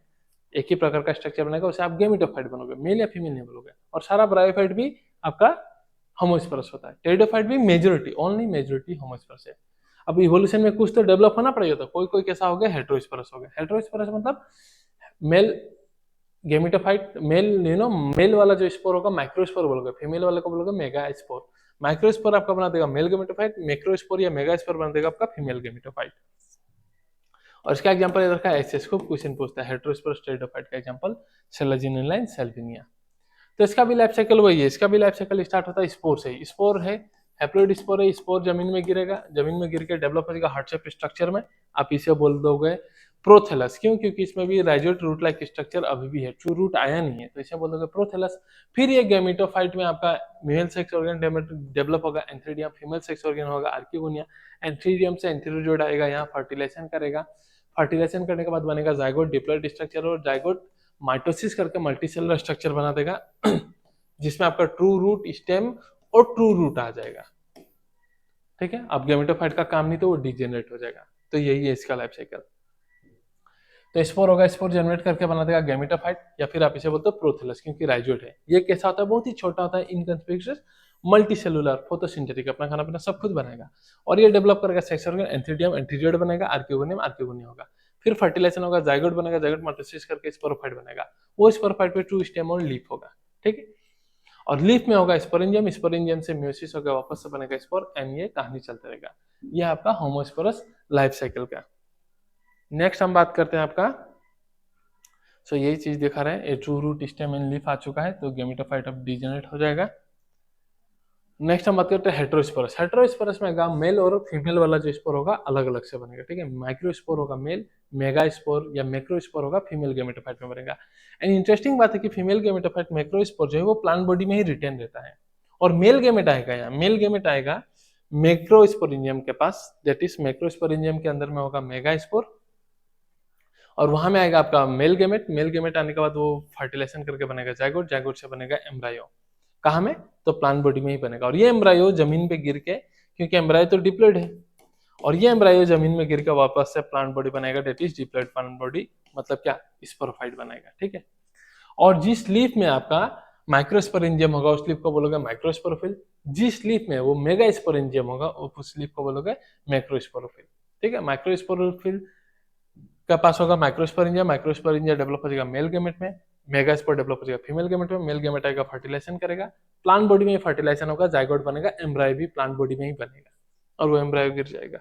एक ही प्रकार का स्ट्रक्चर बनेगा, उसे आप गेमिटोफाइट बनोगे, मेल या फीमेल नहीं बोलोगे। और सारा ब्रायोफाइट भी आपका होमोस्पोरस होता है। टेरिडोफाइट भी मेजोरिटी, ओनली मेजोरिटी होमोस्पोरस है। अब इवोल्यूशन में कुछ तो डेवलप होना पड़ेगा, तो कोई कोई कैसा हो गया, हेटेरोस्पोरस हो गया। हेटेरोस्पोरस मतलब मेल गेमिटोफाइट, मेल मेल वाला जो स्पोर होगा माइक्रोस्पोर बोलोगे, फीमेल वाले को बोलोगे मेगा स्पोर। माइक्रोस्पोर आपका बना देगा मेल गेमिटोफाइट, मैक्रोस्पोर या मेगा स्पोर बना देगा आपका फीमेल गेमिटोफाइट। और इसका एग्जांपल इधर का एसएस को क्वेश्चन पूछता है, हेटेरोस्पोरस टेरिडोफाइट का एग्जांपल सेलाजिनेला एंड सैल्विनिया। तो इसका भी लाइफ साइकिल वही है, इसका भी लाइफ साइकिल स्टार्ट होता है स्पोर से। स्पोर है, हैप्लोइड स्पोर है, स्पोर जमीन में गिरेगा, जमीन में गिर के डेवलप हो जाएगा हार्ट शेप स्ट्रक्चर में, आप इसे बोल दोगे प्रोथेलस। क्यों? क्योंकि इसमें भी राइजोट रूट लाइक स्ट्रक्चर अभी भी है, ट्रू रूट आया नहीं है, तो इसे बोल दोगे प्रोथेलस। फिर ये गैमेटोफाइट में आपका मेल सेक्स ऑर्गन डेवलप होगा, एंथ्रीडियम फीमेल सेक्स ऑर्गन होगा, आर्किगोनिया। एंथ्रीडियम से एंथेरोजोइड आएगा, यहाँ फर्टिलाइजेशन करेगा, फर्टिलाइजेशन करने के बाद बनेगा जाइगोट डिप्लॉइड स्ट्रक्चर, और जाइगोट माइटोसिस करके मल्टीसेलुलर स्ट्रक्चर बना देगा, जिसमें आपका ट्रू रूट, स्टेम और ट्रू रूट आ जाएगा, ठीक है। अब गैमेटोफाइट का काम नहीं तो वो डिजेनरेट हो जाएगा। तो यही है इसका लाइफ साइकिल। तो स्पोर होगा, स्पोर जनरेट करके बना देगा गैमेटोफाइट, या फिर आप इसे बोलते हो प्रोथेलस, क्योंकि राइजोट है। ये कैसा होता है? बहुत ही छोटा होता है, इनकंस्पिकुअस, मल्टी सेलुलर, फोटोसिंथेटिक, अपना खाना पीना सब खुद बनाएगा। और ये डेवलप करेगा सेक्स ऑर्गन, एंथ्रीडियम एंथ्रीजियोइड बनेगा, आर्किगोनियम आर्किगोनिया होगा। फिर फर्टिलाइजेशन होगा, जाइगोट बनेगा, जाइगोट माइटोसिस करके स्पोरोफाइट बनेगा, वो स्पोरोफाइट पे ट्रू स्टेम और लीफ होगा, ठीक है। और लीफ में होगा स्पोरेंजियम, स्पोरेंजियम से म्यूसिस होगा, वापस से बनेगा स्पोर, एंड ये कहानी चलते रहेगा। ये आपका होमोस्पोरस लाइफ साइकिल का। नेक्स्ट हम बात करते हैं आपका, सो यही चीज दिखा रहे हैं, true root, stem and leaf आ चुका है, तो गैमेटोफाइट अब डिजेनरेट हो जाएगा। नेक्स्ट हम बात करते हैं हेटेरोस्पोरस। हेटेरोस्पोरस में आएगा मेल और फीमेल वाला जो स्पोर होगा अलग अलग से बनेगा, ठीक है। माइक्रोस्पोर होगा मेल, मेगास्पोर या मैक्रोस्पोर होगा फीमेल गेमेटोफाइट में बनेगा। एंड इंटरेस्टिंग बात है कि फीमेल गेमेटोफाइट मैक्रोस्पोर जो है वो प्लांट बॉडी में ही रिटेन रहता है, और मेल गेमेट आएगा, यहाँ मेल गेमेट आएगा मैक्रोस्पोरेंजियम के पास, दैट इज मैक्रोस्पोरेंजियम के अंदर में होगा मेगास्पोर, और वहां में आएगा आपका मेल गेमेट। मेल गेमेट आने के बाद वो फर्टिलाइजेशन करके बनेगा जायगोट, जायगोट से बनेगा एम्ब्रायो। कहाँ में? तो प्लांट बॉडी में ही बनेगा। और ये एम्ब्रायो जमीन पे गिर के, क्योंकि एम्ब्रायो तो डिप्लॉइड है, और ये एम्ब्रायो जमीन में गिर के वापस से प्लांट बॉडी बनाएगा, that is diploid plant body, मतलब क्या, स्पोरोफाइट बनाएगा, ठीक है। और जिस लीफ में आपका माइक्रोस्पोरेंजियम होगा उस लीफ को बोलोगे माइक्रोस्पोरोफिल, जिस लीफ में वो मेगास्पोरेंजियम होगा उस लीफ को बोलोगे मैक्रोस्पोरोफिल, ठीक है। माइक्रोस्पोरोफिल का पास होगा माइक्रोस्पोरेंजिया, माइक्रोस्पोरेंजिया डेवलप हो जाएगा मेल गेमेट में, मेगास्पोर डेवलप हो जाएगा फीमेल गेमेट में, मेल गेमेट आएगा फर्टिलाइजेशन करेगा, प्लांट बॉडी में फर्टिलाइजेशन होगा, जायगोट बनेगा, एम्ब्रायो भी प्लांट बॉडी में ही बनेगा, और वो एम्ब्रायो गिर जाएगा।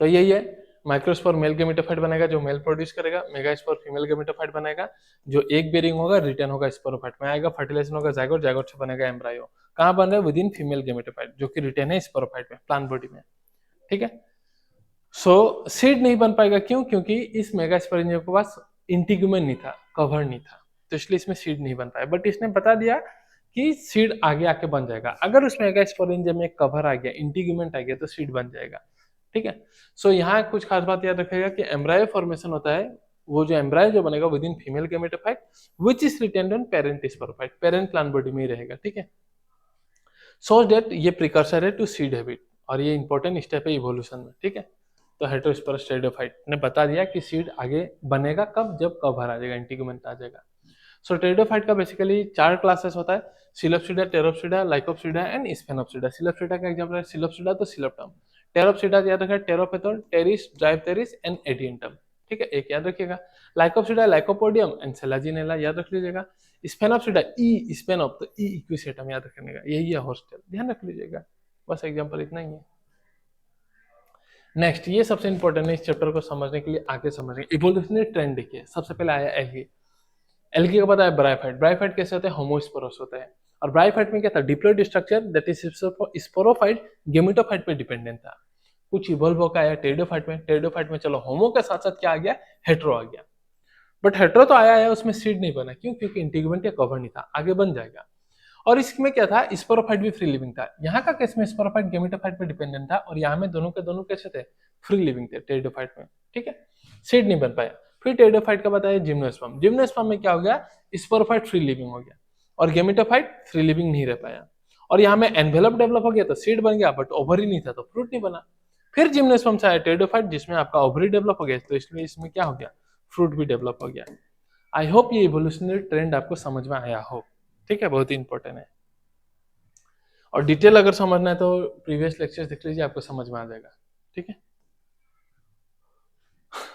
तो यही है, माइक्रोस्पोर मेल गेमेटोफाइट बनेगा जो मेल प्रोड्यूस करेगा, मेगास्पोर फीमेल गेमेटोफाइट बनेगा जो एक बेरिंग होगा, रिटर्न होगा स्पोरोफाइट में आएगा, फर्टिलाइजेशन होगा जायगोट, जायगोट से बनेगा एम्ब्रायो। कहाँ बन रहा है? विद इन फीमेल गेमेटोफाइट, जो कि रिटर्न है स्पोरोफाइट में, प्लांट बॉडी में, ठीक है। सो सीड नहीं बन पाएगा, क्यों? क्योंकि इस मेगास्पोरेंजियम के पास इंटीग्यूमेन नहीं था, कवर नहीं था, तो इसलिए इसमें सीड नहीं बन पाया। बट इसने बता दिया कि सीड आगे आके बन जाएगा, अगर उस मेगास्पोरेंजियम में कवर आ गया, इंटीग्यूमेंट आ गया, तो सीड बन जाएगा, ठीक है। सो यहाँ कुछ खास बात याद रखिएगा कि एम्ब्रायो फॉर्मेशन होता है, वो जो एम्ब्रायो जो बनेगा with in female gametophyte which is retained on parent sporophyte, parent plant body में ही रहेगा, ठीक है। सो दैट ये प्रिकर्सर है टू सीड हैबिट, और ये इंपॉर्टेंट स्टेप है इवोल्यूशन में, ठीक है। तो हेटेरोस्पोरस टेरिडोफाइट ने बता दिया कि सीड आगे बनेगा कब? जब कवर आ जाएगा, इंटीग्यूमेंट आ जाएगा। सो टेरिडोफाइट का बेसिकली 4 क्लासेस होता है, psilopsida, Pteropsida, Lycopsida and स्फेनोप्सिडा। Psilopsida का एग्जांपल है सिलोप्सिडा, तो सिलोप्टम। टेरोप्सिडा याद रखा, टेरोपेथोन, टेरिस, ड्राइवटेरिस एंड एडिएंटम, ठीक है, एक याद रखिएगा। लाइकोप्सिडा, लाइकोपोडियम एंड सेलाजिनेला याद रख लीजिएगा। स्फेनोप्सिडा, ई स्पेनोप, तो ई इक्विसेटम याद रखने का, यही है हॉस्टल, ध्यान रख लीजिएगा। बस एग्जांपल इतना ही है। नेक्स्ट, ये सबसे इंपॉर्टेंट है इस चैप्टर को समझने के लिए, आगे समझने इवोल्यूशनरी ट्रेंड देखिए। सबसे पहले आया एल्गी, एल्गी के बाद आया ब्रायोफाइट। ब्रायोफाइट कैसे होते हैं? होमोस्पोरस होते हैं। और ब्रायोफाइट में क्या था? Diploid structure, that is sporophyte gametophyte पे डिपेंडेंट था। कुछ इवॉल्व होकर आया टेरिडोफाइट में। टेरिडोफाइट में चलो होमो के साथ साथ क्या आ गया? हेट्रो आ गया। बट हेट्रो तो आया है, उसमें सीड नहीं बना, क्यों? क्योंकि इंटीग्यूमेंट या कवर नहीं था, आगे बन जाएगा। और इसमें क्या था? स्पोरोफाइट भी फ्री लिविंग था। यहाँ का केस में स्पोरोफाइट गेमेटोफाइट पे डिपेंडेंट था, और यहाँ में दोनों के दोनों कैसे थे? फ्री लिविंग थे टेरिडोफाइट में, ठीक है। सीड नहीं बन पाया। फिर टेरिडोफाइट का बताया जिम्नोस्पर्म। जिम्नोस्पर्म में क्या हो गया? स्पोरोफाइट फ्री लिविंग हो गया, और गेमेटोफाइट फ्री लिविंग नहीं रह पाया। और यहाँ में एनवेलप डेवलप हो गया, तो सीड बन गया, बट ओवरी नहीं था तो फ्रूट नहीं बना। फिर जिम्नोस्पर्म से आया टेरिडोफाइट, जिसमें आपका ओवरी डेवलप हो गया, तो इसलिए इसमें क्या हो गया? फ्रूट भी डेवलप हो गया। आई होप ये इवोल्यूशनरी ट्रेंड आपको समझ में आया हो, ठीक है, बहुत ही इंपॉर्टेंट है। और डिटेल अगर समझना है तो प्रीवियस लेक्चर देख लीजिए, आपको समझ में आ जाएगा, ठीक है।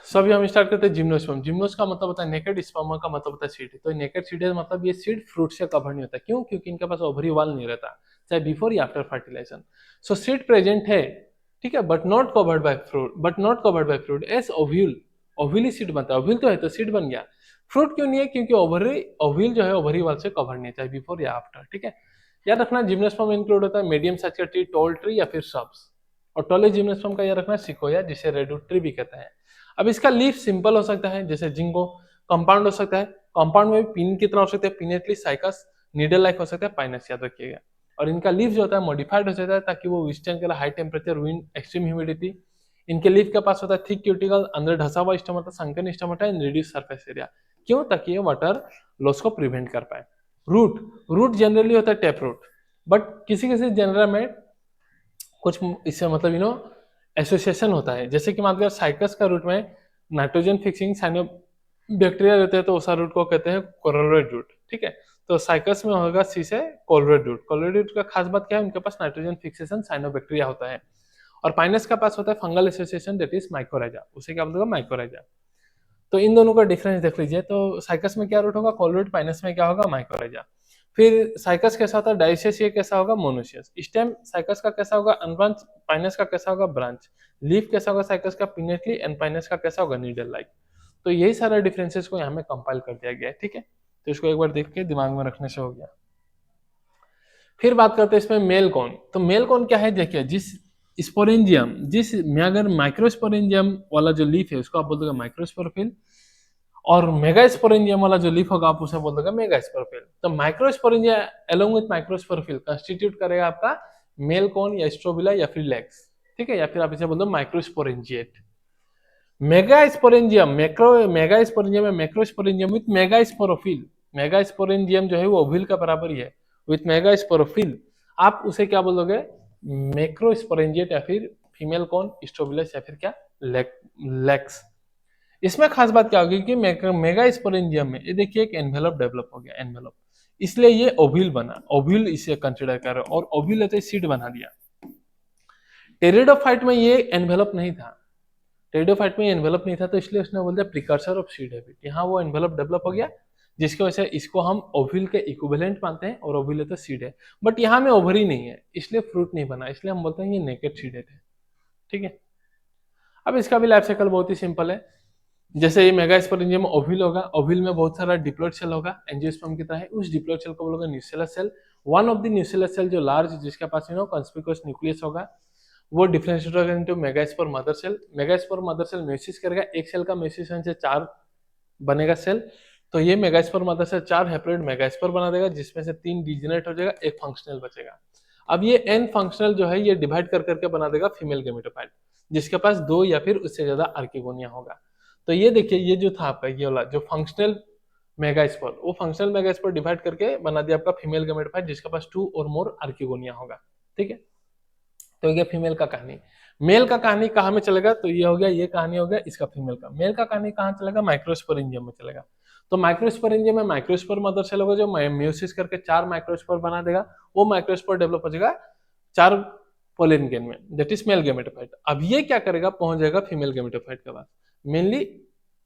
सभी हम स्टार्ट करते हैं जिम्नोस्पर्म। जिम्नोस का मतलब होता है नेकेड, स्पर्म का मतलब होता है सीड। तो नेकेड सीड है, मतलब ये सीड फ्रूट से कवर नहीं होता, क्यों? क्योंकि इनके पास ओवरी वॉल नहीं रहता, चाहे बिफोर या after fertilization. So seed present है, ठीक है, but not covered by fruit, as ovule. Ovule seed बनता है, ओव्यूल तो है तो सीड बन गया। फ्रूट क्यों नहीं है? क्योंकि ओव्यूल जो है ओवरी वॉल से कवर नहीं है, चाहे बिफोर या आफ्टर, ठीक है। याद रखना जिम्नोस्पर्म इंक्लूड होता है मीडियम साइज का ट्री, टॉल ट्री या फिर सब्स। और टॉलेस्ट जिम्नोस्पर्म का याद रखना सिकोया, जिसे रेडवुड ट्री भी कहते हैं। अब इसका लीफ सिंपल हो सकता है जैसे जिंगो, कंपाउंड हो सकता है, कंपाउंड में भी पिन की तरह हो सकता है, पिनेटली, साइकस, नीडल लाइक हो सकता है, पाइनस, याद रखिएगा। और इनका लीफ जो होता है मॉडिफाइड हो जाता है ताकि वो विस्टर्न के high temperature, wind, extreme humidity. इनके लीफ के पास होता है थिक क्यूटिकल, अंदर ढसा हुआ stomata, sunken stomata and reduce surface area. क्यों? ताकि ये वाटर लॉस को प्रिवेंट कर पाए। रूट, रूट जनरली होता है टेप रूट, बट किसी किसी जनरल में कुछ इससे मतलब एसोसिएशन होता है। जैसे कि मान लीजिए साइकस का रूट में नाइट्रोजन फिक्सिंग साइनो बैक्टीरिया रहते हैं, तो उस रूट को कहते हैं कोलोरेड रूट, ठीक है। तो साइकस में होगा सी से कोलोरेड रूट। कोलोरेड रूट का खास बात क्या है? उनके पास नाइट्रोजन फिक्सेशन साइनो बैक्टीरिया होता है। और पाइनस का पास होता है fungal association, that is mycorrhiza, उसे क्या बोलते हैं? माइकोराइजा। तो इन दोनों का डिफरेंस देख लीजिए। तो साइकस में क्या रूट होगा? कोलोरेड। पाइनस में क्या होगा? माइकोराइजा। फिर साइकस कैसा होता है? डाइसियस। ये कैसा होगा? मोनोसियस। स्टेम साइकस का कैसा होगा? अनब्रांच। पाइनस का कैसा होगा? ब्रांच। लीफ कैसा होगा साइकस का? पिनेटली। एंड पाइनस का कैसा होगा? Needle like. तो यही सारा डिफरेंसेस को यहाँ में कंपाइल कर दिया गया है, ठीक है। तो इसको एक बार देख के दिमाग में रखने से हो गया। फिर बात करते हैं इसमें मेल कौन। तो मेल कौन क्या है, देखिए जिस स्पोरेंजियम, जिस में अगर माइक्रोस्पोरेंजियम वाला जो लीफ है उसको आप बोल दोगे माइक्रोस्पोरोफिल, और मेगास्पोरेंजियम वाला जो लीफ होगा आप उसे बोल दोगे मेगास्पोरोफिल। तो microsporangium along with microsporophyll constitute करेगा आपका मेल कौन या स्ट्रोबिला या फिर लेग्स, ठीक है, या फिर आप इसे बोल दो माइक्रोस्पोरेंजिएट। मेगास्पोरेंजियम मेगास्पोरेंजियम है मैक्रोस्पोरेंजियम विथ मेगास्पोरोफिल। मेगास्पोरेंजियम जो है वो ओविल का बराबर ही है विथ मेगास्पोरोफिल, आप उसे क्या बोलोगे मैक्रोस्पोरेंजिएट या फिर फीमेल कौन स्ट्रोबिलस या फिर क्या लेक्स। इसमें खास बात क्या होगी कि मेगास्पोरेंजियम में ये देखिए एक एनवेलप डेवलप हो गया, एनवेलप, इसलिए ये ओव्यूल बना, ओव्यूल इसे कंसिडर कर, और ओव्यूल है तो सीड बना दिया। टेरिडोफाइट में ये एनवेलप नहीं था, टेरिडोफाइट में एनवेलप नहीं था, तो इसलिए उसने बोल दिया प्रिकर्सर ऑफ सीड हैबिट। यहाँ वो एनवेलप डेवलप हो गया जिसकी वजह से इसको हम ओव्यूल के इक्विवेलेंट मानते हैं, और ओव्यूल है तो सीड है, बट यहाँ में ओवरी नहीं है इसलिए फ्रूट नहीं बना, इसलिए हम बोलते हैं ये नेकेड सीडेड है, ठीक है। अब इसका भी लाइफ साइकिल बहुत ही सिंपल है। जैसे ये मेगास्पोरेंजियम ओव्यूल होगा, ओव्यूल में बहुत सारा डिप्लॉइड सेल होगा एंजियोस्पर्म की तरह है, उस डिप्लॉइड सेल को बोलोगे nuclear cell. One of the nuclear cell जो लार्ज, जिसके पास कंस्पिकुअस न्यूक्लियस होगा, वो डिफरेंशिएट होगा into megaspore mother cell. Megaspore mother cell meiosis करेगा, एक सेल का म्यूसिसन से 4 बनेगा सेल, तो ये megaspore mother cell 4 haploid megaspore बना देगा, जिसमें से 3 डिजेनरेट हो जाएगा, एक फंक्शनल बचेगा। अब ये एन फंक्शनल जो है ये डिवाइड कर करके बना देगा फीमेल गेमेटोफाइट, जिसके पास 2 या फिर उससे ज्यादा आर्किगोनिया होगा। तो ये देखिए ये जो था आपका ये वाला जो फंक्शनल मेगास्पोर, वो फंक्शनल मेगास्पोर डिवाइड करके बना दिया आपका फीमेल गेमेटोफाइट जिसके पास 2 और मोर आर्किगोनिया होगा, ठीक है। तो ये फीमेल का कहानी। मेल का कहानी कहाँ में चलेगा, तो ये हो गया, ये कहानी हो गया इसका फीमेल का। मेल का कहानी कहाँ चलेगा, माइक्रोस्पोरेंजियम में चलेगा। तो माइक्रोस्पोरेंजियम में माइक्रोस्पोर मदर सेल होगा जो म्यूसिस करके 4 माइक्रोस्पोर बना देगा, वो माइक्रोस्पोर डेवलप हो जाएगा 4 पोलिन गेन में, दैट इज मेल गेमेटोफाइट। अब ये क्या करेगा, पहुंच जाएगा फीमेल गेमेटोफाइट के पास, मेनली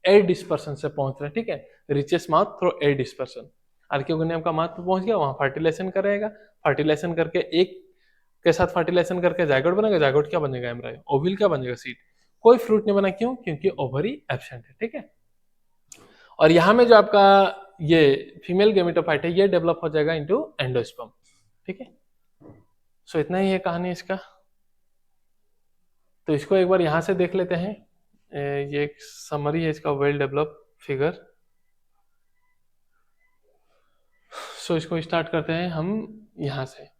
एयर डिस्पर्सन से पहुंच रहा है, ठीक है, reaches mouth through air dispersion. Archegonium का माउथ पे पहुंच गया, वहां फर्टिलाइजेशन करेगा, फर्टिलाइजेशन करके एक के साथ फर्टिलाइजेशन करके जायगोट बनेगा, जायगोट क्या बनेगा एम्ब्रायो, ओविल क्या बनेगा सीड। कोई फ्रूट नहीं बना, क्यों, क्योंकि ओवरी एब्सेंट है, ठीक है। और यहाँ में जो आपका ये फीमेल गेमेटोफाइट है ये डेवलप हो जाएगा इनटू एंडोस्पर्म, ठीक है। सो इतना ही है कहानी इसका। तो इसको एक बार यहाँ से देख लेते हैं, ये एक समरी है इसका, वेल डेवलप फिगर। सो इसको स्टार्ट करते हैं हम यहाँ से।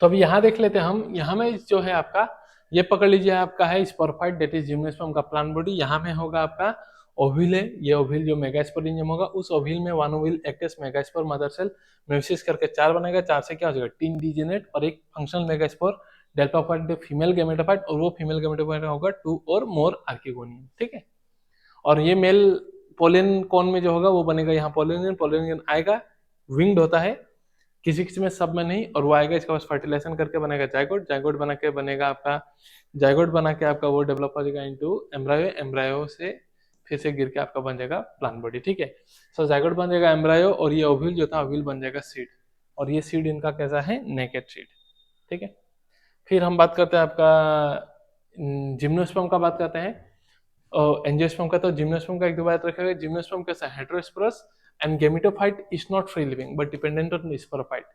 तो अभी यहाँ देख लेते हैं हम, यहाँ में जो है आपका ये पकड़ लीजिए, आपका है स्पोरफाइट दैट इज जिम्नोस्पर्म का प्लांट बॉडी। यहाँ में होगा आपका ओव्यूल है, ये ओव्यूल जो मेगास्पोरेंजियम होगा, उस ओव्यूल में one ovule act as megaspore mother cell, meiosis करके 4 बनेगा, 4 से क्या हो जाएगा 3 डिजेनेट और एक फंक्शनल मेगास्पोर डेल्टाफाइट फीमेल गेमेटोफाइट, और वो फीमेल गेमेटोफाइट होगा 2 और मोर आर्किगोनियम, ठीक है। और ये मेल पोलन कौन में जो होगा वो बनेगा यहाँ पोलिनियन, पोलिनियन आएगा, विंग्ड होता है, किसी किसी में सब में नहीं, और वो आएगा इसके पास फर्टिलाइजेशन करके बनेगा जायगोट, जायगोट बना के बनेगा आपका, जायगोट बना के आपका वो डेवलप हो जाएगा इनटू एम्ब्रायो, एम्ब्रायो से फिर से गिर के आपका बन जाएगा प्लांट बॉडी, ठीक है। सो जायगोट बन जाएगा एम्ब्रायो, और ये ओव्यूल जो था ओव्यूल बन जाएगा सीड, और ये सीड इनका कैसा है नेकेड सीड, ठीक है। फिर हम बात करते हैं आपका जिम्नोस्पर्म का बात करते हैं। एंजियोस्पर्म का तो जिम्नोस्पर्म का एक दो बात रखेगा। जिम्नोस्पर्म कैसा है, heterosporous and gametophyte is not free living but dependent on sporophyte.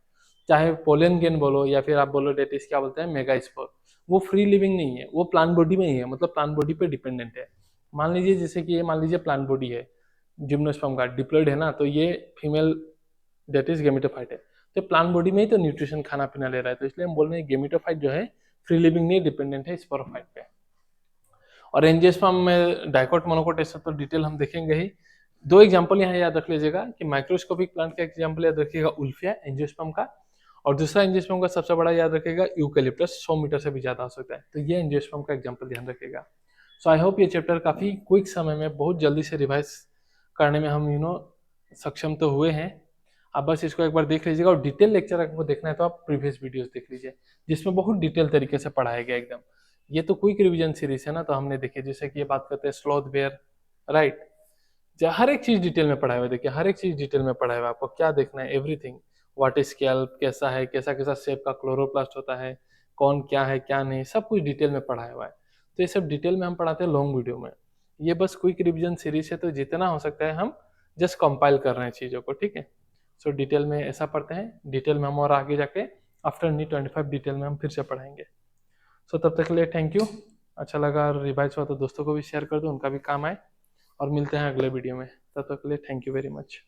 चाहे पोलन गेन बोलो या फिर आप बोलो डेट इज क्या बोलते हैं मेगास्पोर, वो फ्री लिविंग नहीं है, वो प्लांट बॉडी में ही है, मतलब प्लांट बॉडी पे डिपेंडेंट है। मान लीजिए जैसे कि ये मान लीजिए प्लांट बॉडी है, जिम्नोस्पर्म का डिप्लॉयड है ना, तो ये फीमेल डेट इज गेमिटोफाइट है, तो प्लांट बॉडी में ही तो न्यूट्रिशन खाना पीना ले रहा है, तो इसलिए हम बोल रहे हैं गेमिटोफाइट जो है फ्री लिविंग नहीं, डिपेंडेंट है स्पोरोफाइट पे। और एंजियोस्पर्म में डाइकोट मोनोकोट ऐसा तो डिटेल हम देखेंगे ही। दो एग्जांपल यहाँ याद रख लीजिएगा कि माइक्रोस्कोपिक प्लांट का एग्जांपल याद रखिएगा उल्फिया एंजियोस्पर्म का, और दूसरा एंजियोस्पर्म का सबसे बड़ा याद रखिएगा यूकेलिप्टस, 100 मीटर से भी ज्यादा हो सकता है, तो ये एंजियोस्पर्म का एग्जांपल ध्यान रखिएगा। सो आई होप ये चैप्टर काफी क्विक समय में बहुत जल्दी से रिवाइज करने में हम सक्षम तो हुए हैं। आप बस इसको एक बार देख लीजिएगा, और डिटेल लेक्चर आपको देखना है तो आप प्रीवियस वीडियोस देख लीजिए, जिसमें बहुत डिटेल तरीके से पढ़ाया गया एकदम। ये तो क्विक रिवीजन सीरीज है ना, तो हमने देखिए जैसे कि ये बात करते हैं स्लॉथ बेयर, राइट, हर एक चीज डिटेल में पढ़ाया हुआ है। देखिए हर एक चीज डिटेल में पढ़ाया हुआ है, आपको क्या देखना है, एवरीथिंग, व्हाट इज स्कैल्प, कैसा है, कैसा कैसा शेप का क्लोरोप्लास्ट होता है, कौन क्या है क्या नहीं, सब कुछ डिटेल में पढ़ाया हुआ है। तो ये सब डिटेल में हम पढ़ाते हैं लॉन्ग वीडियो में। ये बस क्विक रिवीजन सीरीज है, तो जितना हो सकता है हम जस्ट कंपाइल कर रहे हैं चीजों को, ठीक है। सो डिटेल में ऐसा पढ़ते हैं, डिटेल में हम और आगे जाके आफ्टर नी 25 डिटेल में हम फिर से पढ़ाएंगे। सो तब तक के लिए थैंक यू। अच्छा लगा और रिवाइज हुआ तो दोस्तों को भी शेयर कर दो, उनका भी काम आए, और मिलते हैं अगले वीडियो में। तब तक के लिए थैंक यू वेरी मच।